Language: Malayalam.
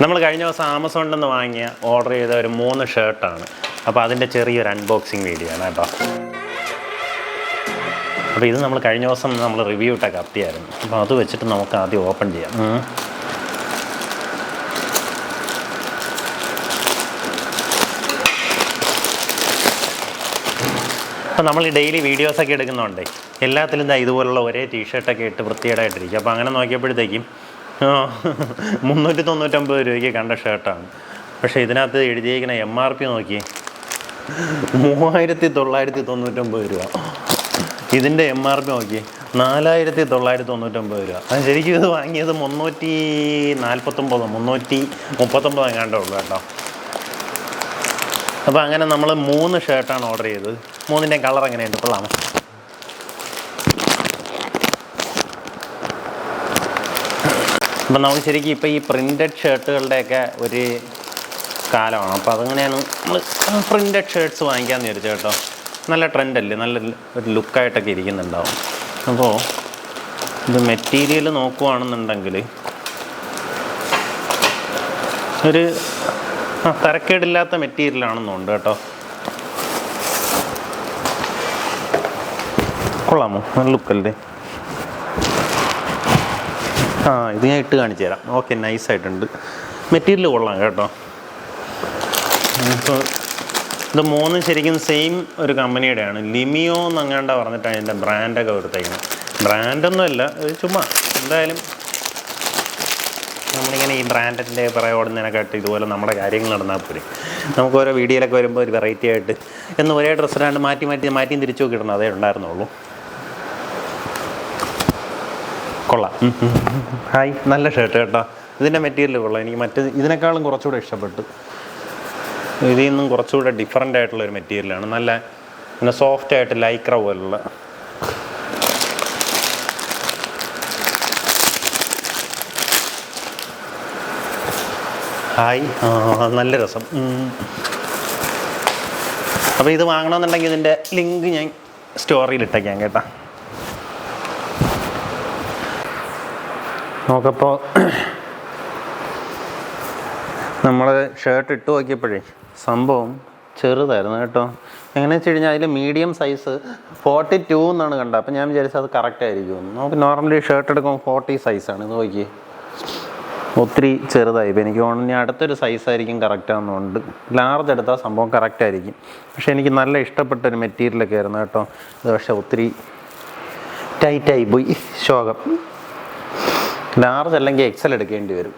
നമ്മൾ കഴിഞ്ഞ ദിവസം ആമസോണിൽ നിന്ന് വാങ്ങിയ ഓർഡർ ചെയ്ത ഒരു 3 ഷർട്ടാണ്. അപ്പോൾ അതിൻ്റെ ചെറിയൊരു അൺബോക്സിങ് വീഡിയോ ആണ് കേട്ടോ. അപ്പോൾ ഇത് നമ്മൾ കഴിഞ്ഞ ദിവസം നമ്മൾ റിവ്യൂ ഇട്ടൊക്കെ കത്തിയായിരുന്നു. അപ്പോൾ അത് വെച്ചിട്ട് നമുക്ക് ആദ്യം ഓപ്പൺ ചെയ്യാം. അപ്പോൾ നമ്മൾ ഈ ഡെയിലി വീഡിയോസൊക്കെ എടുക്കുന്നുണ്ടേ, എല്ലാത്തിലും ഇതുപോലുള്ള ഒരേ ടീഷർട്ടൊക്കെ ഇട്ട് വൃത്തികേടായിട്ടിരിക്കും. അപ്പോൾ അങ്ങനെ നോക്കിയപ്പോഴത്തേക്കും 399 രൂപയ്ക്ക് കണ്ട ഷർട്ടാണ്. പക്ഷേ ഇതിനകത്ത് എഴുതിയിരിക്കുന്ന MRP നോക്കി 3999 രൂപ. ഇതിൻ്റെ MRP നോക്കി 4999 രൂപ. അത് ശരിക്കും ഇത് വാങ്ങിയത് 339 എങ്ങാണ്ടേ ഉള്ളൂ കേട്ടോ. അപ്പോൾ അങ്ങനെ നമ്മൾ 3 ഷർട്ടാണ് ഓർഡർ ചെയ്തത്. 3ൻ്റെ കളർ എങ്ങനെയുണ്ട്? കൊള്ളാമോ? അപ്പം നമുക്ക് ശരിക്കും ഇപ്പോൾ ഈ പ്രിൻറ്റഡ് ഷർട്ടുകളുടെയൊക്കെ ഒരു കാലമാണ്. അപ്പോൾ അതങ്ങനെയാണ് നമ്മൾ പ്രിൻറ്റഡ് ഷർട്ട്സ് വാങ്ങിക്കാമെന്ന് വിചാരിച്ചു കേട്ടോ. നല്ല ട്രെൻഡല്ലേ, നല്ല ഒരു ലുക്കായിട്ടൊക്കെ ഇരിക്കുന്നുണ്ടാവും. അപ്പോൾ ഇത് മെറ്റീരിയൽ നോക്കുകയാണെന്നുണ്ടെങ്കിൽ ഒരു തരക്കേടില്ലാത്ത മെറ്റീരിയലാണെന്നുണ്ട് കേട്ടോ. കൊള്ളാമോ? നല്ല ലുക്കല്ലേ? ഇത് ഞാൻ ഇട്ട് കാണിച്ചു തരാം. ഓക്കെ, നൈസായിട്ടുണ്ട്. മെറ്റീരിയൽ കൊള്ളാം കേട്ടോ. ഇപ്പോൾ ഇത് 3 ശരിക്കും സെയിം ഒരു കമ്പനിയുടെയാണ്. ലിമിയോ എന്നങ്ങാണ്ട പറഞ്ഞിട്ടാണ് ഇതിൻ്റെ ബ്രാൻഡൊക്കെ കൊടുത്തേക്കുന്നത്. ബ്രാൻഡൊന്നുമല്ല, ഇത് ചുമ്മാ എന്തായാലും നമ്മളിങ്ങനെ ഈ ബ്രാൻഡിൻ്റെ പുറകെ ഓടുന്നതിനെക്കാട്ട് ഇതുപോലെ നമ്മുടെ കാര്യങ്ങൾ നടന്നാൽ പോലും നമുക്ക് ഓരോ വീഡിയോയിലൊക്കെ വരുമ്പോൾ ഒരു വെറൈറ്റി ആയിട്ട് എന്ന് ഒരേ ഡ്രസ്സിലാണ്ട് മാറ്റിയും തിരിച്ചു നോക്കി ഇടുന്നത് അതേ ഉണ്ടായിരുന്നുള്ളൂ. കൊള്ളാം. ഹായ്, നല്ല ഷർട്ട് കേട്ടോ. ഇതിൻ്റെ മെറ്റീരിയൽ കൊള്ളാം. എനിക്ക് ഇതിനേക്കാളും കുറച്ചുകൂടെ ഇഷ്ടപ്പെട്ടു. ഇതിൽ നിന്നും കുറച്ചുകൂടെ ഡിഫറൻ്റ് ആയിട്ടുള്ളൊരു മെറ്റീരിയലാണ്. നല്ല സോഫ്റ്റ് ആയിട്ട് ലൈക്ര പോലുള്ള. ഹായ്, നല്ല രസം. അപ്പോൾ ഇത് വാങ്ങണമെന്നുണ്ടെങ്കിൽ ഇതിൻ്റെ ലിങ്ക് ഞാൻ സ്റ്റോറിയിൽ ഇട്ടേക്കാം കേട്ടോ. നമുക്കപ്പോൾ നമ്മൾ ഷർട്ട് ഇട്ട് നോക്കിയപ്പോഴേ സംഭവം ചെറുതായിരുന്നു കേട്ടോ. എങ്ങനെയാണെന്ന് വെച്ച് കഴിഞ്ഞാൽ അതിൽ മീഡിയം സൈസ് 42 എന്നാണ് കണ്ടത്. അപ്പോൾ ഞാൻ വിചാരിച്ചത് അത് കറക്റ്റ് ആയിരിക്കും. നമുക്ക് നോർമലി ഷർട്ട് എടുക്കുമ്പോൾ 40 സൈസാണ്. ഇത് നോക്കി, ഒത്തിരി ചെറുതായി. ഇപ്പോൾ എനിക്ക് തോന്നുന്നു ഇനി അടുത്തൊരു സൈസായിരിക്കും കറക്റ്റ് ആവുന്നതുകൊണ്ട് ലാർജ് എടുത്താൽ സംഭവം കറക്റ്റ് ആയിരിക്കും. പക്ഷേ എനിക്ക് നല്ല ഇഷ്ടപ്പെട്ടൊരു മെറ്റീരിയലൊക്കെ ആയിരുന്നു കേട്ടോ. ഇത് പക്ഷേ ഒത്തിരി ടൈറ്റായി പോയി. ശോകം. ലാർജ് അല്ലെങ്കിൽ XL എടുക്കേണ്ടി വരും.